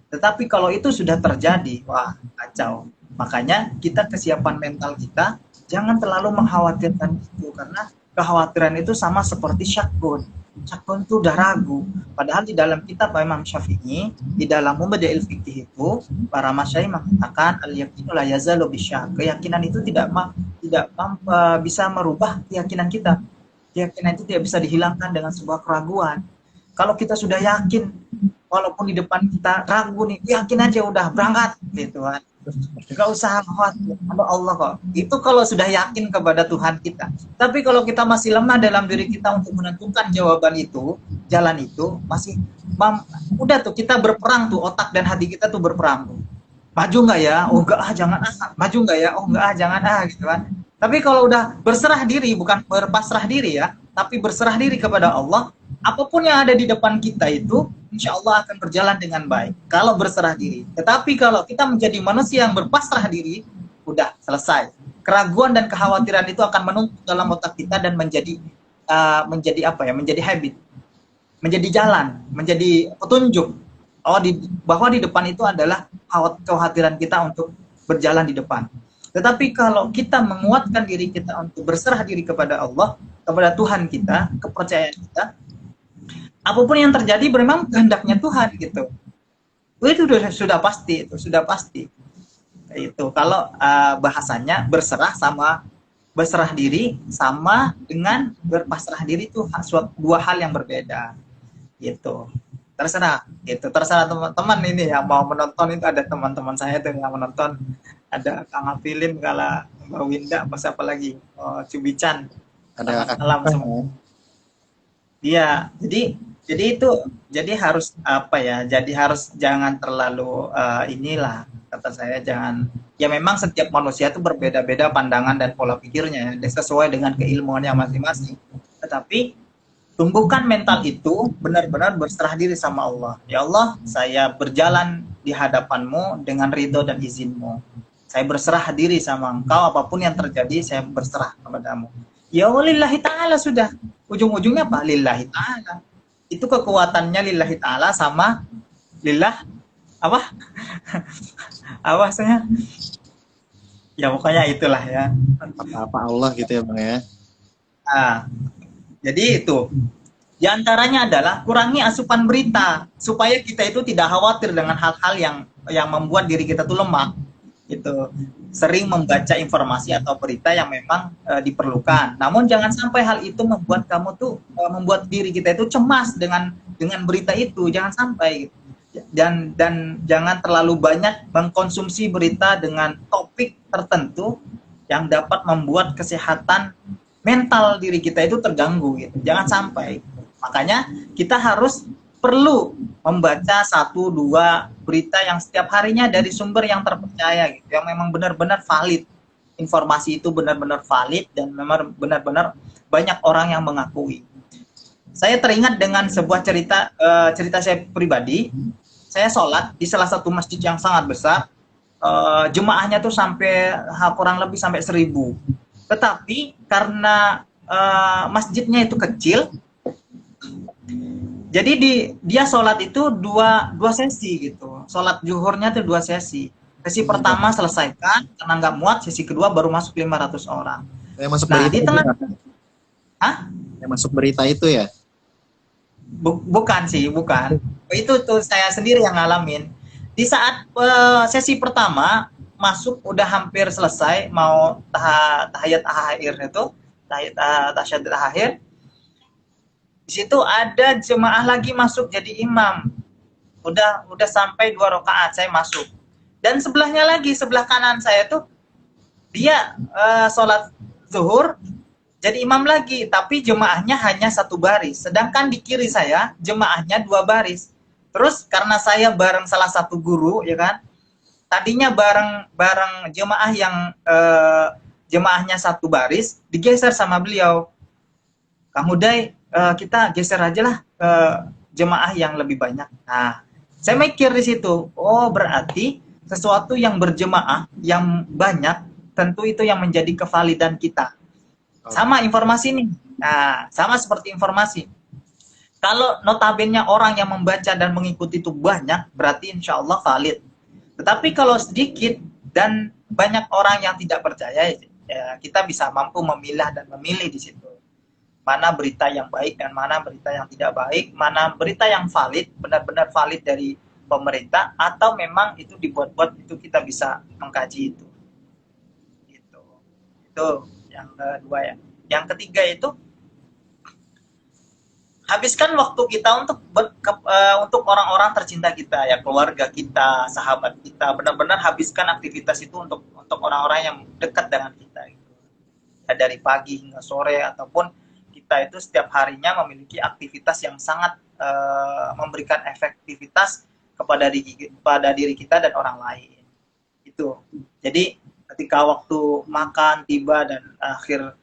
[SPEAKER 2] Tetapi kalau itu sudah terjadi, wah kacau. Makanya kita kesiapan mental kita jangan terlalu mengkhawatirkan itu, karena kekhawatiran itu sama seperti syakun. Syakun itu udah ragu. Padahal di dalam kitab Imam Syafi'i, di dalam Mubada'il Fiqh itu, para masyayikh mengatakan al-yaqinu la yazalu bisyak. Keyakinan itu tidak bisa merubah keyakinan kita. Keyakinan itu tidak bisa dihilangkan dengan sebuah keraguan. Kalau kita sudah yakin, walaupun di depan kita ragu nih, yakin aja udah berangkat gitu kan. Gak usah khawatir, ada Allah kok. Itu kalau sudah yakin kepada Tuhan kita. Tapi kalau kita masih lemah dalam diri kita untuk menentukan jawaban itu, jalan itu, masih udah tuh kita berperang tuh, otak dan hati kita tuh berperang tuh. Maju nggak ya? Oh enggak ah, jangan ah. Maju nggak ya? Oh enggak ah, jangan ah gitu kan. Tapi kalau udah berserah diri, bukan berpasrah diri ya, tapi berserah diri kepada Allah, apapun yang ada di depan kita itu, insya Allah akan berjalan dengan baik. Kalau berserah diri. Tetapi kalau kita menjadi manusia yang berpasrah diri, udah selesai. Keraguan dan kekhawatiran itu akan menumpuk dalam otak kita dan menjadi apa ya? Menjadi habit, menjadi jalan, menjadi petunjuk. Bahwa di depan itu adalah kekhawatiran kita untuk berjalan di depan. Tetapi kalau kita menguatkan diri kita untuk berserah diri kepada Allah, kepada Tuhan kita, kepercayaan kita, apapun yang terjadi memang kehendaknya Tuhan gitu. Itu sudah pasti, itu sudah pasti. Itu kalau bahasanya berserah diri sama dengan berpasrah diri itu dua hal yang berbeda. Gitu. Terserah teman-teman ini yang mau menonton, itu ada teman-teman saya tuh yang menonton, ada Kang Afilin, kala Mbak Winda, apa lagi, Cubican,
[SPEAKER 1] Ada
[SPEAKER 2] alam semua. Iya, jadi harus apa ya? Jadi harus jangan terlalu inilah kata saya, jangan, ya memang setiap manusia itu berbeda-beda pandangan dan pola pikirnya sesuai dengan keilmuannya masing-masing. Tetapi tumbuhkan mental itu benar-benar berserah diri sama Allah. Ya Allah, saya berjalan di hadapanmu dengan ridho dan izinmu. Saya berserah diri sama engkau, apapun yang terjadi saya berserah kepadamu. Ya Allah, lillahi ta'ala sudah. Ujung-ujungnya apa? Lillahi ta'ala. Itu kekuatannya lillahi ta'ala sama lillah apa? Apa saya? Ya pokoknya itulah ya.
[SPEAKER 1] apa Allah gitu ya Bang ya.
[SPEAKER 2] Nah, jadi itu. Di antaranya adalah kurangi asupan berita supaya kita itu tidak khawatir dengan hal-hal yang membuat diri kita tuh lemah. Itu sering membaca informasi atau berita yang memang diperlukan. Namun jangan sampai hal itu membuat kamu tuh membuat diri kita itu cemas dengan berita itu. Jangan sampai gitu. Dan jangan terlalu banyak mengkonsumsi berita dengan topik tertentu yang dapat membuat kesehatan mental diri kita itu terganggu gitu. Jangan sampai. Makanya kita perlu membaca 1-2 berita yang setiap harinya dari sumber yang terpercaya gitu, yang memang benar-benar valid. Informasi itu benar-benar valid dan memang benar-benar banyak orang yang mengakui. Saya teringat dengan sebuah cerita saya pribadi. Saya sholat di salah satu masjid yang sangat besar. Jemaahnya tuh kurang lebih sampai 1.000. Tetapi karena masjidnya itu kecil, jadi dia sholat itu dua sesi gitu. Sholat zuhurnya itu 2 sesi. Sesi pertama selesaikan, karena nggak muat, sesi kedua baru masuk 500 orang.
[SPEAKER 1] Yang masuk
[SPEAKER 2] Nah,
[SPEAKER 1] berita
[SPEAKER 2] di tengah,
[SPEAKER 1] itu,
[SPEAKER 2] Hah?
[SPEAKER 1] yang masuk berita itu ya?
[SPEAKER 2] Bukan sih, bukan. Itu tuh saya sendiri yang ngalamin. Di saat sesi pertama masuk udah hampir selesai, mau tahiyat akhir itu, tahiyat akhir. Di situ ada jemaah lagi masuk jadi imam. Udah sampai 2 rakaat saya masuk. Dan sebelahnya lagi, sebelah kanan saya tuh dia sholat zuhur jadi imam lagi, tapi jemaahnya hanya 1 baris. Sedangkan di kiri saya jemaahnya 2 baris. Terus karena saya bareng salah satu guru, ya kan, tadinya bareng jemaah yang jemaahnya 1 baris, digeser sama beliau. Kang Huday, kita geser aja lah ke jemaah yang lebih banyak. Nah, saya mikir di situ, oh berarti sesuatu yang berjemaah yang banyak, tentu itu yang menjadi kevalidan kita. Sama informasi nih. Nah, sama seperti informasi. Kalau notabene orang yang membaca dan mengikuti itu banyak, berarti insya Allah valid. Tetapi kalau sedikit dan banyak orang yang tidak percaya, ya kita bisa mampu memilah dan memilih di situ. Mana berita yang baik dan mana berita yang tidak baik, mana berita yang valid, benar-benar valid dari pemerintah, atau memang itu dibuat-buat, itu kita bisa mengkaji itu. Itu yang kedua ya. Yang ketiga itu habiskan waktu kita untuk orang-orang tercinta kita, ya, keluarga kita, sahabat kita. Benar-benar habiskan aktivitas itu untuk orang-orang yang dekat dengan kita. Gitu. Ya, dari pagi hingga sore, ataupun kita itu setiap harinya memiliki aktivitas yang sangat memberikan efektivitas kepada diri kita dan orang lain. Itu. Jadi ketika waktu makan tiba dan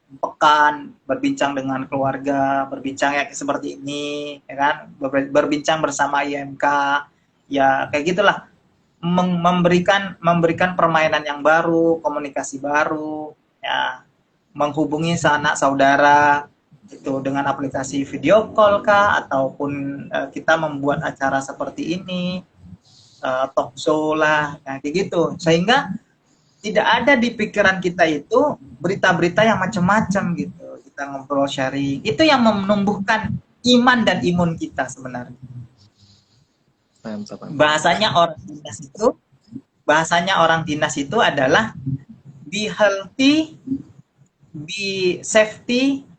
[SPEAKER 2] pekan, berbincang dengan keluarga, berbincang ya seperti ini, ya kan, berbincang bersama IMK, ya kayak gitulah, memberikan permainan yang baru, komunikasi baru, ya, menghubungi sanak saudara itu dengan aplikasi video call kah, ataupun kita membuat acara seperti ini, talk show lah, nah, kayak gitu, sehingga tidak ada di pikiran kita itu berita-berita yang macam-macam gitu. Kita ngobrol sharing, itu yang menumbuhkan iman dan imun kita sebenarnya.
[SPEAKER 1] Mantap, mantap.
[SPEAKER 2] Bahasanya orang dinas itu adalah be healthy, be safety,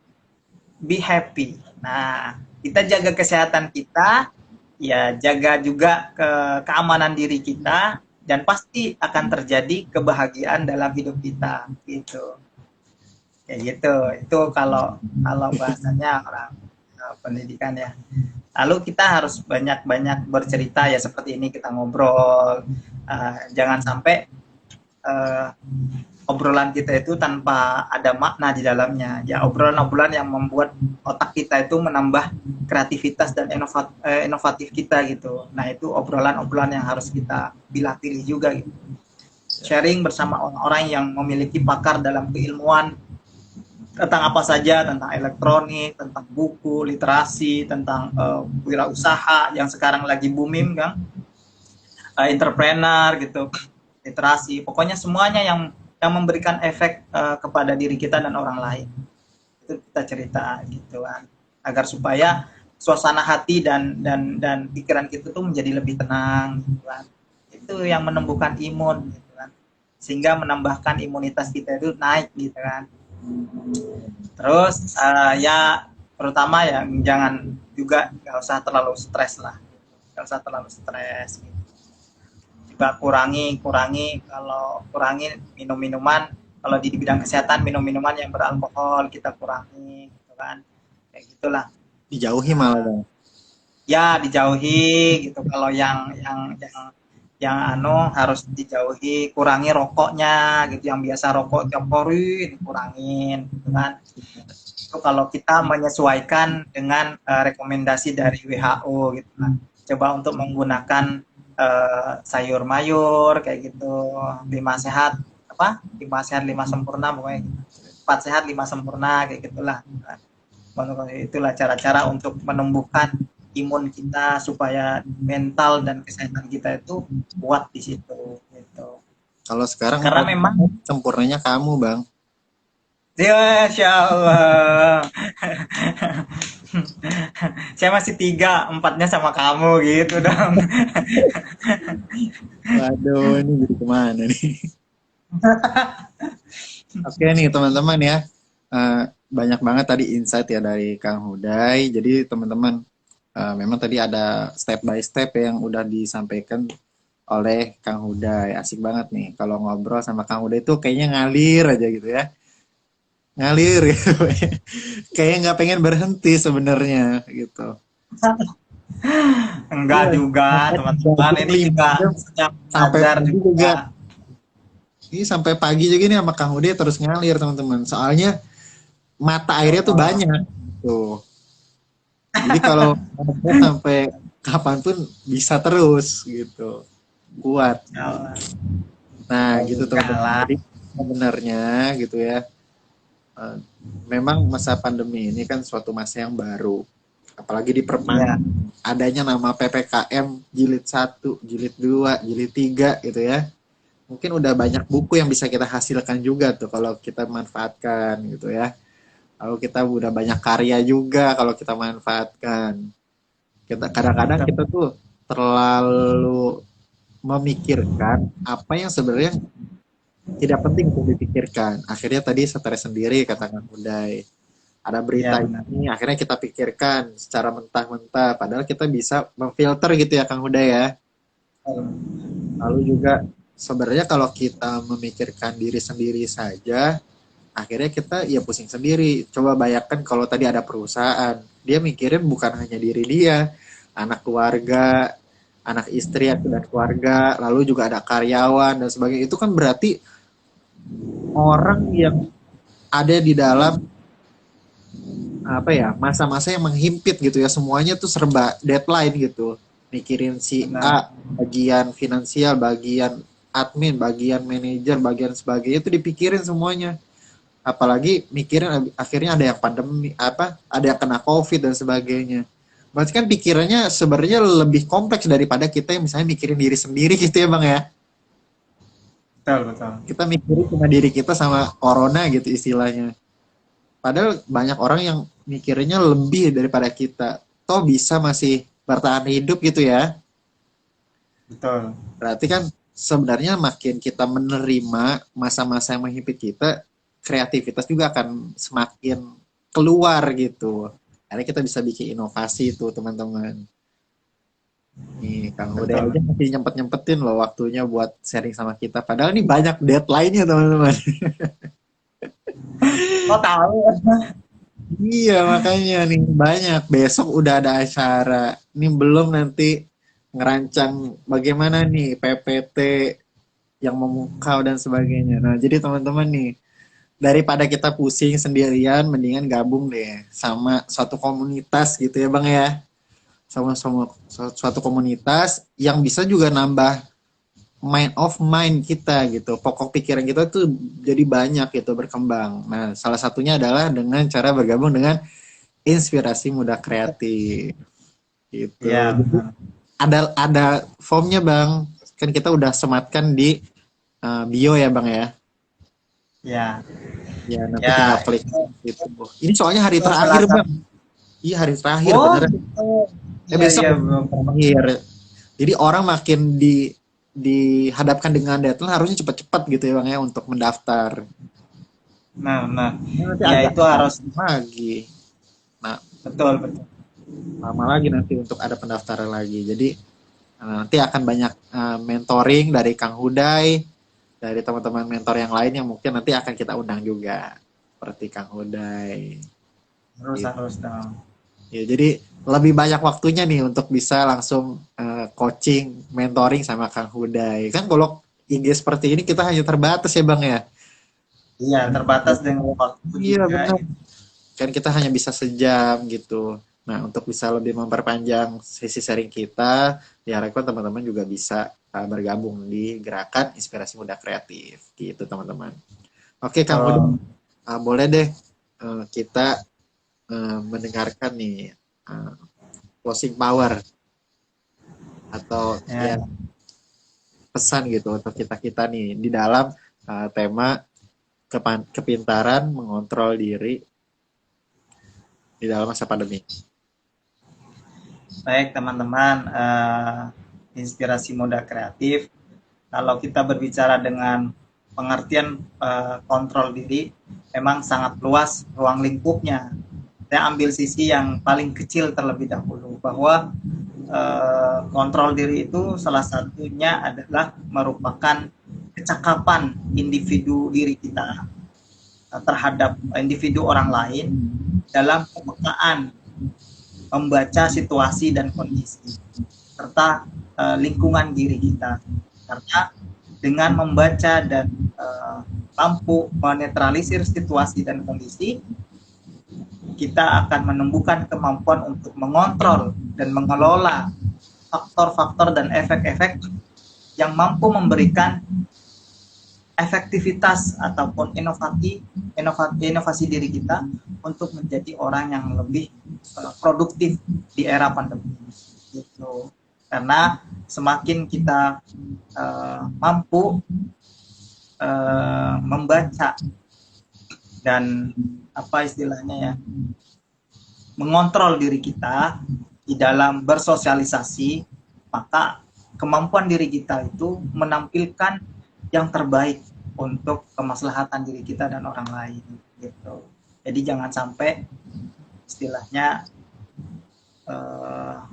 [SPEAKER 2] be happy. Nah, kita jaga kesehatan kita, ya jaga juga keamanan diri kita, dan pasti akan terjadi kebahagiaan dalam hidup kita gitu. Kayak gitu. Itu kalau bahasanya orang pendidikan ya. Lalu kita harus banyak-banyak bercerita ya, seperti ini kita ngobrol. Jangan sampai obrolan kita itu tanpa ada makna di dalamnya. Ya, obrolan-obrolan yang membuat otak kita itu menambah kreativitas dan inovatif kita gitu. Nah, itu obrolan-obrolan yang harus kita pilih juga gitu. Sharing bersama orang-orang yang memiliki pakar dalam keilmuan tentang apa saja, tentang elektronik, tentang buku, literasi, tentang wirausaha yang sekarang lagi booming kan, entrepreneur gitu, literasi, pokoknya semuanya yang memberikan efek kepada diri kita dan orang lain. Itu kita cerita gitu kan, agar supaya suasana hati dan pikiran kita tuh menjadi lebih tenang gitu kan. Itu yang menumbuhkan imun gitu kan, sehingga menambahkan imunitas kita itu naik gitu kan. Terus ya terutama ya jangan juga, nggak usah terlalu stres lah, nggak usah terlalu stres gitu. Juga kurangi minum-minuman, kalau di bidang kesehatan minum-minuman yang beralkohol kita kurangi gitu kan, kayak gitulah.
[SPEAKER 1] Dijauhi malah Bang.
[SPEAKER 2] Ya dijauhi gitu, kalau yang harus dijauhi, kurangi rokoknya gitu, yang biasa rokok tiap hari dikurangin gitu kan. Itu kalau kita menyesuaikan dengan rekomendasi dari WHO gitu kan. Coba untuk menggunakan sayur mayur kayak gitu, 5 sehat 5 sempurna, pokoknya 4 sehat 5 sempurna kayak gitulah. Itulah cara-cara untuk menumbuhkan imun kita supaya mental dan kesehatan kita itu kuat di situ gitu.
[SPEAKER 1] Kalau sekarang
[SPEAKER 2] karena memang
[SPEAKER 1] sempurnanya kamu Bang.
[SPEAKER 2] Ya, Masya Allah. Saya masih 3, 4-nya sama kamu gitu dong.
[SPEAKER 1] Waduh, ini jadi kemana nih? Oke nih teman-teman ya, banyak banget tadi insight ya dari Kang Huday. Jadi teman-teman, memang tadi ada step by step yang udah disampaikan oleh Kang Huday. Asik banget nih kalau ngobrol sama Kang Huday tuh kayaknya ngalir aja gitu ya. Ngalir gitu. Kayak nggak pengen berhenti sebenarnya gitu.
[SPEAKER 2] Enggak juga, teman-teman. Ini juga
[SPEAKER 1] sampai
[SPEAKER 2] belajar juga.
[SPEAKER 1] Ini sampai pagi juga nih sama Kang Huday terus ngalir teman-teman. Soalnya mata airnya tuh banyak tuh. Jadi kalau sampai kapanpun bisa terus gitu. Kuat. Nah, gitu teman-teman. Jadi sebenarnya gitu ya. Memang masa pandemi ini kan suatu masa yang baru. Apalagi diperpanjang adanya nama PPKM jilid 1, jilid 2, jilid 3 gitu ya. Mungkin udah banyak buku yang bisa kita hasilkan juga tuh kalau kita manfaatkan gitu ya. Lalu kita udah banyak karya juga kalau kita manfaatkan. Kita kadang-kadang kita tuh terlalu memikirkan apa yang sebenarnya tidak penting untuk dipikirkan. Akhirnya tadi stres sendiri kata Kang Huday. Ada berita ini, akhirnya kita pikirkan secara mentah-mentah. Padahal kita bisa memfilter gitu ya Kang Huday ya. Lalu juga sebenarnya kalau kita memikirkan diri sendiri saja, akhirnya kita ya pusing sendiri. Coba bayangkan kalau tadi ada perusahaan, dia mikirin bukan hanya diri dia, anak keluarga, anak istri dan keluarga, lalu juga ada karyawan dan sebagainya. Itu kan berarti orang yang ada di dalam apa ya, masa-masa yang menghimpit gitu ya, semuanya tuh serba deadline gitu, mikirin si
[SPEAKER 2] Benar.
[SPEAKER 1] A, bagian finansial, bagian admin, bagian manajer, bagian sebagainya itu dipikirin semuanya, apalagi mikirin akhirnya ada yang pandemi apa, ada yang kena covid dan sebagainya. Berarti kan pikirannya sebenarnya lebih kompleks daripada kita yang misalnya mikirin diri sendiri gitu ya bang ya.
[SPEAKER 2] Betul, betul.
[SPEAKER 1] Kita mikirin cuma diri kita sama corona gitu istilahnya. Padahal banyak orang yang mikirnya lebih daripada kita. Toh bisa masih bertahan hidup gitu ya.
[SPEAKER 2] Betul.
[SPEAKER 1] Berarti kan sebenarnya makin kita menerima masa-masa yang menghimpit kita, kreativitas juga akan semakin keluar gitu. Karena kita bisa bikin inovasi itu teman-teman. Nih, Kang Uday
[SPEAKER 2] Betul.
[SPEAKER 1] aja masih nyempet-nyempetin loh waktunya buat sharing sama kita. Padahal ini banyak deadline-nya teman-teman.
[SPEAKER 2] Oh, tahu.
[SPEAKER 1] Iya makanya nih banyak. Besok udah ada acara. Ini belum nanti ngerancang bagaimana nih PPT yang memukau dan sebagainya. Nah jadi teman-teman nih, daripada kita pusing sendirian, mendingan gabung deh sama suatu komunitas gitu ya Bang ya. Sama suatu komunitas yang bisa juga nambah mind of mind kita gitu. Pokok pikiran kita tuh jadi banyak gitu berkembang. Nah, salah satunya adalah dengan cara bergabung dengan inspirasi muda kreatif gitu.
[SPEAKER 2] Iya,
[SPEAKER 1] Jadi
[SPEAKER 2] benar.
[SPEAKER 1] ada formnya Bang. Kan kita udah sematkan di bio ya Bang ya.
[SPEAKER 2] Ya,
[SPEAKER 1] Ya, nanti tinggal
[SPEAKER 2] ya
[SPEAKER 1] klik
[SPEAKER 2] itu,
[SPEAKER 1] gitu. Ini soalnya hari
[SPEAKER 2] itu salah
[SPEAKER 1] terakhir
[SPEAKER 2] satu.
[SPEAKER 1] Bang. Iya, hari terakhir
[SPEAKER 2] Oh,
[SPEAKER 1] beneran.
[SPEAKER 2] gitu. Iya,
[SPEAKER 1] Besok
[SPEAKER 2] iya,
[SPEAKER 1] hari terakhir. Jadi orang makin dihadapkan dengan deadline harusnya cepat-cepat gitu ya Bang ya untuk mendaftar.
[SPEAKER 2] nah, nah,
[SPEAKER 1] Ini nanti
[SPEAKER 2] ya
[SPEAKER 1] agak
[SPEAKER 2] itu harus
[SPEAKER 1] lagi. Nah,
[SPEAKER 2] betul, betul.
[SPEAKER 1] lama lagi nanti untuk ada pendaftaran lagi. Jadi nanti akan banyak mentoring dari Kang Huday, dari teman-teman mentor yang lain yang mungkin nanti akan kita undang juga. Seperti Kang Huday.
[SPEAKER 2] Harus,
[SPEAKER 1] Gitu.
[SPEAKER 2] harus dong.
[SPEAKER 1] Ya, jadi lebih banyak waktunya nih untuk bisa langsung coaching, mentoring sama Kang Huday. Kan kalau IG seperti ini kita hanya terbatas ya Bang ya.
[SPEAKER 2] Iya, terbatas dengan waktu
[SPEAKER 1] Iya
[SPEAKER 2] juga.
[SPEAKER 1] benar. Kan kita hanya bisa sejam gitu. Nah, untuk bisa lebih memperpanjang sesi sharing kita, diharapkan teman-teman juga bisa bergabung di gerakan Inspirasi Muda Kreatif gitu teman-teman. Oke Kang Huda,
[SPEAKER 2] Betul.
[SPEAKER 1] boleh deh kita mendengarkan nih closing power atau
[SPEAKER 2] Ya,
[SPEAKER 1] ya pesan gitu untuk kita-kita nih di dalam tema kepintaran mengontrol diri di dalam masa pandemi.
[SPEAKER 2] baik teman-teman, inspirasi muda kreatif. Kalau kita berbicara dengan pengertian kontrol diri, memang sangat luas ruang lingkupnya. Saya ambil sisi yang paling kecil terlebih dahulu, bahwa kontrol diri itu salah satunya adalah merupakan kecakapan individu diri kita terhadap individu orang lain dalam kepekaan membaca situasi dan kondisi serta lingkungan diri kita. Karena dengan membaca dan mampu menetralisir situasi dan kondisi, kita akan menemukan kemampuan untuk mengontrol dan mengelola faktor-faktor dan efek-efek yang mampu memberikan efektivitas ataupun inovasi diri kita untuk menjadi orang yang lebih produktif di era pandemi gitu. Karena semakin kita mampu membaca dan apa istilahnya ya, mengontrol diri kita di dalam bersosialisasi, maka kemampuan diri kita itu menampilkan yang terbaik untuk kemaslahatan diri kita dan orang lain gitu. Jadi jangan sampai istilahnya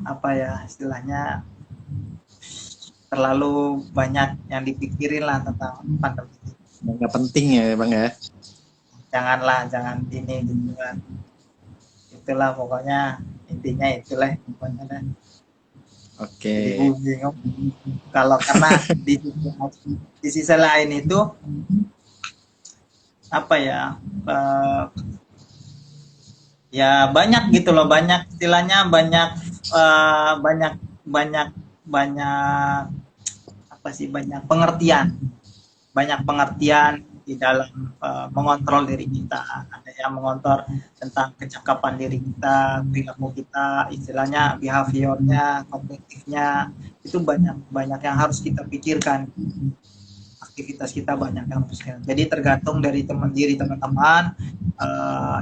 [SPEAKER 2] apa ya istilahnya terlalu banyak yang dipikirin lah tentang pandemi.
[SPEAKER 1] Nggak penting ya Bang ya.
[SPEAKER 2] Janganlah, jangan ini gitu kan. Itulah pokoknya intinya itulah pokoknya.
[SPEAKER 1] Oke.
[SPEAKER 2] Jadi bingung kalau karena di sisi lain itu apa ya, eh, ya banyak gitu loh, banyak istilahnya, banyak banyak banyak banyak apa sih, banyak pengertian di dalam mengontrol diri kita. Ada yang mengontrol tentang kecakapan diri kita, perilaku kita, istilahnya behaviornya, kognitifnya, itu banyak banyak yang harus kita pikirkan. Aktivitas kita banyak yang harus kita. Jadi tergantung dari teman-teman,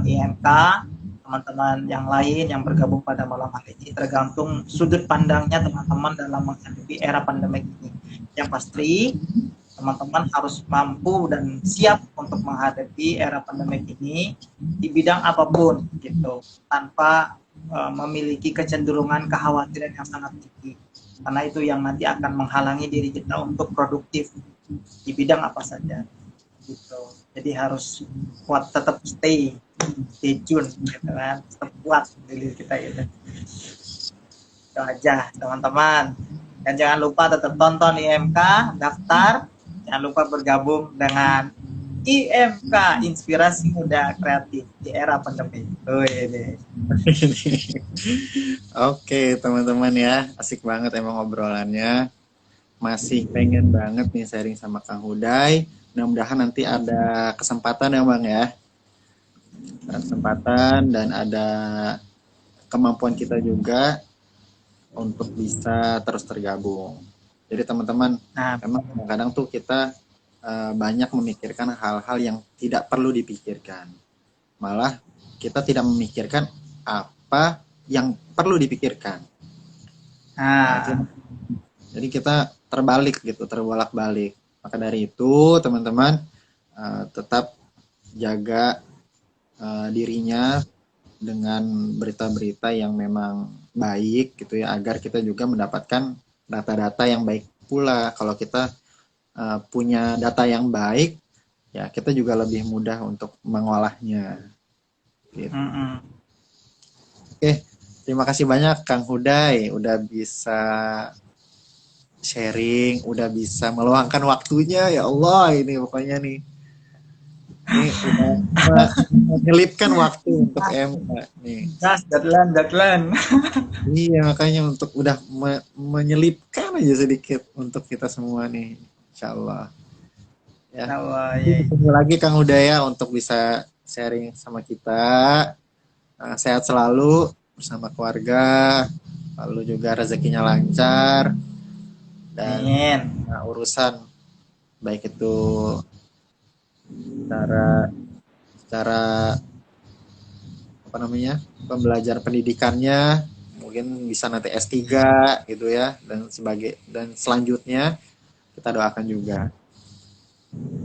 [SPEAKER 2] IMK, teman-teman yang lain yang bergabung pada malam hari ini, tergantung sudut pandangnya teman-teman dalam menghadapi era pandemi ini. Yang pasti teman-teman harus mampu dan siap untuk menghadapi era pandemi ini di bidang apapun gitu, tanpa memiliki kecenderungan kekhawatiran yang sangat tinggi, karena itu yang nanti akan menghalangi diri kita untuk produktif di bidang apa saja gitu. Jadi harus kuat, tetap stay tune gitu kan, tetap kuat diri kita gitu. Itu aja teman-teman. Dan jangan lupa tetap tonton IMK, daftar. Jangan lupa bergabung dengan IMK, Inspirasi Muda Kreatif di era pandemi. Ini.
[SPEAKER 1] Oke, teman-teman ya, asik banget emang obrolannya. Masih pengen banget nih sharing sama Kang Huday. Mudah-mudahan nanti ada kesempatan ya Bang ya. Ada kesempatan dan ada kemampuan kita juga untuk bisa terus tergabung. Jadi teman-teman,
[SPEAKER 2] Nah,
[SPEAKER 1] memang kadang-kadang tuh kita banyak memikirkan hal-hal yang tidak perlu dipikirkan. Malah kita tidak memikirkan apa yang perlu dipikirkan. Nah,
[SPEAKER 2] nah,
[SPEAKER 1] jadi kita terbalik gitu, terbolak-balik. Maka dari itu teman-teman tetap jaga dirinya dengan berita-berita yang memang baik gitu ya, agar kita juga mendapatkan data-data yang baik pula. Kalau kita punya data yang baik, ya kita juga lebih mudah untuk mengolahnya. Gitu. Oke, terima kasih banyak Kang Huday udah bisa sharing, udah bisa meluangkan waktunya. Ya Allah, ini pokoknya nih. Ini udah menyelipkan waktu untuk MK nih.
[SPEAKER 2] deadline.
[SPEAKER 1] Iya, makanya untuk udah menyelipkan aja sedikit untuk kita semua nih. Insya Allah. Ya.
[SPEAKER 2] Oh,
[SPEAKER 1] Nanti
[SPEAKER 2] iya.
[SPEAKER 1] ketemu lagi Kang Udaya untuk bisa sharing sama kita. Sehat selalu bersama keluarga. Lalu juga rezekinya lancar. Dan
[SPEAKER 2] Amin.
[SPEAKER 1] urusan baik itu secara secara apa namanya, pembelajaran pendidikannya mungkin bisa nanti S3 gitu ya, dan selanjutnya kita doakan juga,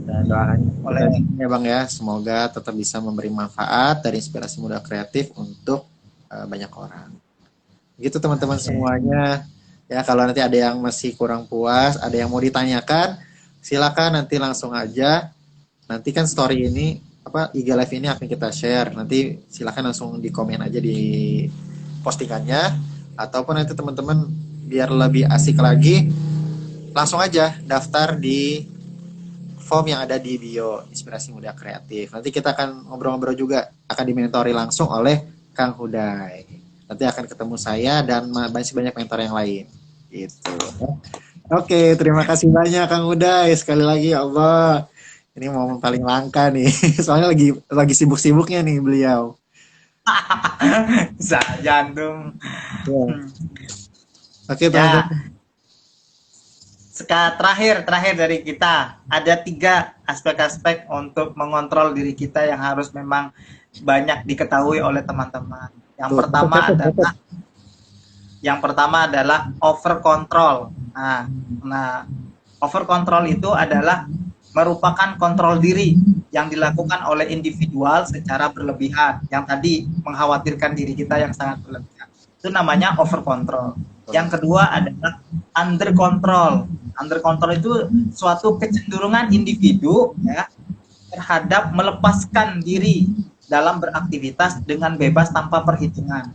[SPEAKER 1] dan doakan kita
[SPEAKER 2] Oleh
[SPEAKER 1] ya Bang ya, semoga tetap bisa memberi manfaat dari Inspirasi Muda Kreatif untuk banyak orang gitu teman-teman semuanya ya. Kalau nanti ada yang masih kurang puas, ada yang mau ditanyakan, silakan nanti langsung aja. Nanti kan story ini apa, IG Live ini akan kita share. Nanti silakan langsung di komen aja di postingannya, ataupun nanti teman-teman biar lebih asik lagi, langsung aja daftar di form yang ada di bio Inspirasi Muda Kreatif. Nanti kita akan ngobrol-ngobrol juga, akan dimentori langsung oleh Kang Huday. Nanti akan ketemu saya dan masih banyak mentor yang lain. Gitu. Oke, terima kasih banyak Kang Huday. Sekali lagi ya Allah. Ini momen paling langka nih. Soalnya lagi sibuk-sibuknya nih beliau.
[SPEAKER 2] jantung.
[SPEAKER 1] Ya. Oke,
[SPEAKER 2] Ya,
[SPEAKER 1] teman-teman.
[SPEAKER 2] terakhir dari kita ada 3 aspek-aspek untuk mengontrol diri kita yang harus memang banyak diketahui oleh teman-teman. Yang pertama adalah over control. Nah, over control itu adalah merupakan kontrol diri yang dilakukan oleh individual secara berlebihan, yang tadi mengkhawatirkan diri kita yang sangat berlebihan. Itu namanya over control. Yang kedua adalah under control. Under control itu suatu kecenderungan individu ya terhadap melepaskan diri dalam beraktivitas dengan bebas tanpa perhitungan.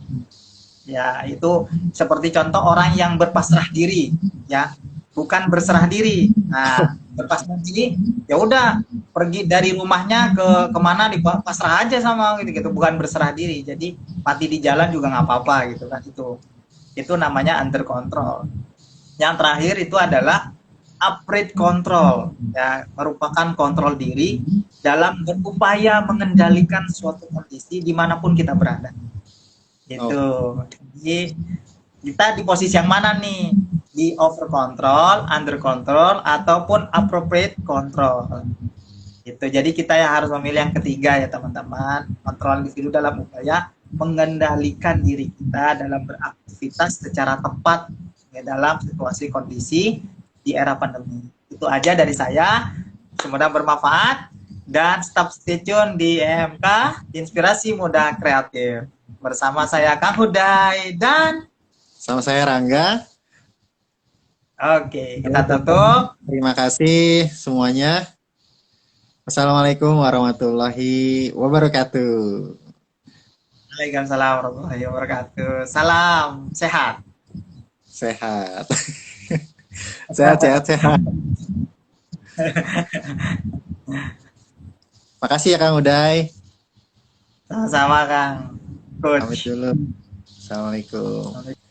[SPEAKER 2] Ya, itu seperti contoh orang yang berpasrah diri, ya, bukan berserah diri. Nah, berpasrah diri, ya udah, pergi dari rumahnya ke kemana di pasrah aja sama gitu gitu, bukan berserah diri. Jadi mati di jalan juga nggak apa-apa gitu kan. Itu namanya under control. Yang terakhir itu adalah upright control, ya, merupakan kontrol diri dalam berupaya mengendalikan suatu kondisi dimanapun kita berada. Gitu. Jadi kita di posisi yang mana nih? Di over control, under control, ataupun appropriate control. Gitu. Jadi kita yang harus memilih yang ketiga ya teman-teman. Kontrol individu dalam upaya mengendalikan diri kita dalam beraktivitas secara tepat ya, dalam situasi kondisi di era pandemi. Itu aja dari saya. Semoga bermanfaat dan tetap stay tune di EMK Inspirasi Muda Kreatif. Bersama saya Kang Huday dan
[SPEAKER 1] Sama saya Rangga.
[SPEAKER 2] oke, kita tutup.
[SPEAKER 1] Terima kasih semuanya. Assalamualaikum warahmatullahi wabarakatuh.
[SPEAKER 2] Waalaikumsalam warahmatullahi wabarakatuh. Salam sehat.
[SPEAKER 1] Sehat. Sehat, sehat, sehat. Makasih ya Kang Uday.
[SPEAKER 2] Sama-sama Kang
[SPEAKER 1] Pamit
[SPEAKER 2] Coach.
[SPEAKER 1] dulu. Assalamualaikum.